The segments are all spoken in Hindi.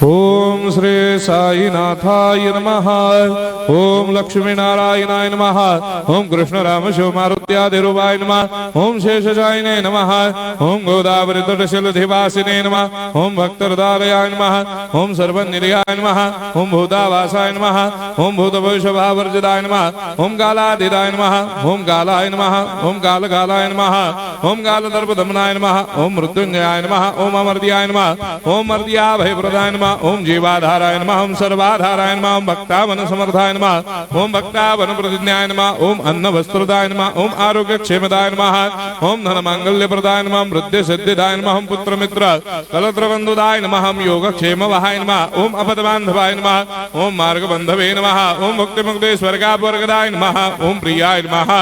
ओम श्री साईनाथाय नमः। ओम लक्ष्मी नारायणाय नमः। ओम कृष्ण राम शिव मारुत्यादिरूपाय नमः। ओम शेषशायिने नमः। ओम गोदावरी तटशिलधिवासिने नमः। ओम भक्तहृदयाय नमः। ओम सर्वनिलयाय नमः। ओम भूतावासाय नमः। ओम भूतभविष्यभावर्जिताय नमः। ओम कालातीताय नमः। ओम कालाय नमः। ओम कालकालाय नमः। ओम कालदर्पदमनाय नमः। ओम मृत्युंजयाय नमः। ओम अमर्त्याय नमः। ओम मर्त्याभयप्रदाय नमः। ओम जीवाधाराय नमः। ओम सर्वाधाराय नमः। ओम भक्तावन समर्थाय नमः। ओम भक्तावन प्रतिज्ञाय नमः। ओम अन्न वस्त्रदाय नमः। ओम आरोग्य क्षेमदाय नमः। ओम धन मांगल्य प्रदाय नमः। वृद्धि सिद्धिदाय नमः। ओम पुत्र मित्र कलत्र बंधुदाय नमः। ओम योग क्षेम वहाय नमः। ओम अपद बांधवाय नमः। ओम मार्ग बंधवे नमः। ओम मुक्ति मुक्ति स्वर्गापवर्गदाय नमः। ओम प्रियाय नमः।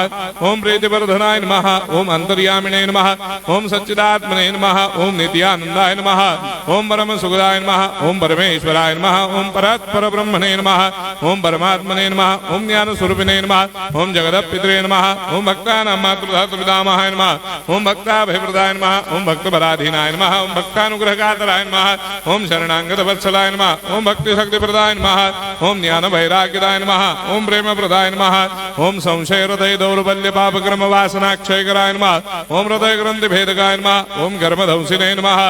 ओम प्रीतिवर्धनाय नमः। ओम अंतर्यामिने नमः। ओम सच्चिदात्मने नमः। ओम नित्यानंदाय नमः। ओम परम सुखदाय नमः। ओम परमेश्वराय नमः। ओम परात्पर ब्रह्मणे नमः। ओम परमात्मने नमः। ओम ज्ञान स्वरूपिणे नमः। ओम जगदपितरे नमः। ओम भक्तानां मातृधातुपितामहाय नमः। ओम भक्ताभयप्रदाय नमः। ओम भक्तपराधीनाय नमः। ओम भक्तानुग्रहकातराय नमः। ओम शरणागतवत्सलाय नमः। ओम भक्तिशक्तिप्रदाय नमः। ओम ज्ञान वैराग्यदाय नमः। ओम प्रेमप्रदाय नमः। ओम संशय हृदय दौर्बल्य पापक्रम वासनाक्षयकराय नमः। ओम हृदय ग्रंथि भेदकाय नमः। ओम कर्मधंसिने नमः।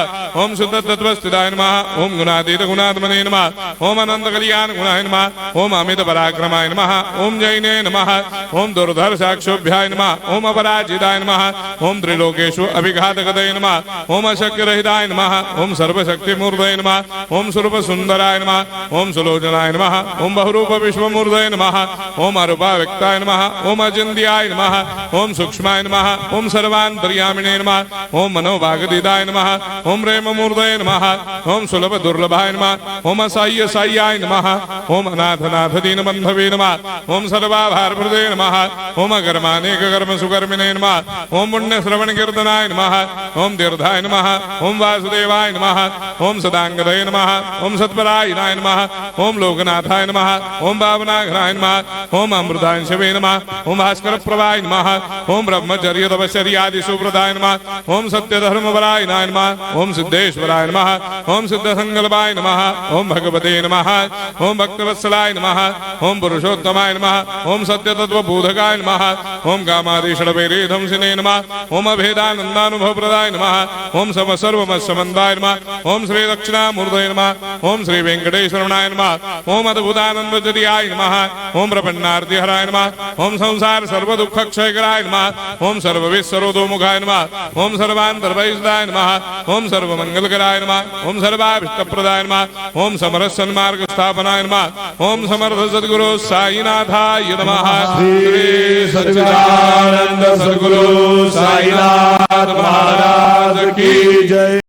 ओम शुद्ध तत्वस्थिताय नमः। ओम गुणातीत गुणात्मने नमः। ओम अनंत कल्याण गुणाय नमः। ओम अमित पराक्रमाय नमः। ओम जैने नमः। ओम दुर्धर्षाक्षोभ्याय नमः। ओम अपराजिताय नमः। ओम त्रिलोकेषु अभिघातगतये नमः। ओम अशक्यरहिताय नमः। ओम सर्वशक्तिमूर्तये नमः। ओम स्वरूप सुंदराय नमः। ओम सुलोचनाय नमः। ओम बहुरूप विश्वमूर्तये नमः। ओम अरूपाव्यक्ताय नमः। ओम अचिन्त्याय नमः। ओम सूक्ष्माय नमः। ओम सर्वान्तर्यामिने नमः। ओम मनोभागदिदाय नमः। ओम प्रेममूर्तये नमः। ओम सुलभ दुर्लभाय नमः। ओम असाह्य साह्याय नमः। ओम अनाथनाथ दीनबन्धवे नमः। ओम सर्वाभारप्रदे नमः। ओम अकर्मानेक कर्म सुकर्मिणे नमः। ओम पुण्य श्रवण कीर्तनाय नमः। ओम तीर्थाय नमः। ओम वासुदेवाय नमः। ओम सदांगदये नमः। ओम सत्परायणाय नमः। ओम लोकनाथाय नमः। ओम भावनाघ्नाय नमः। ओम अमृतांशवे नमः। ओम भास्कर प्रभाय नमः। ओम ब्रह्मचर्य तपश्चर्यादि सुप्रदाय नमः। ओम सत्यधर्मपरायणाय नमः। ओम सिद्धेश्वराय नमः। ओम सिद्ध संकल्पाय नमः। ओम भगवते नमः। ओम भक्तवत्सलाय नमः। ओम पुरुषोत्तमाय नमः। ओम सत्यतत्वबोधकाय नमः। ओम कामादिषडवैरेधंसिने नमः। ओम अभेदानन्दानुभवप्रदाय नमः। ओम सर्वमस्समन्दाय नमः। ओम श्री दक्षिणामूर्तये नमः। ओम श्री वेंकटेश्वरनाय नमः। ओम अद्भुतानन्दचर्याय नमः। ओम प्रपन्नार्तिहराय नमः। ओम संसार सर्वदुःखक्षयकराय नमः। ओम सर्वविश्वरोधोमुखाय नमः। ओम सर्वान्तर्बहिष्ठाय नमः। ओम सर्वमंगलकराय नमः। ओम सर्वाभीष्टप्रदाय नमः। ओम समरस सन्मार्ग स्थापनाय नमः। ओम समर्थ सद्गुरु साईनाथाय नमः। श्री सच्चिदानंद सद्गुरु साईनाथ महाराज की जय।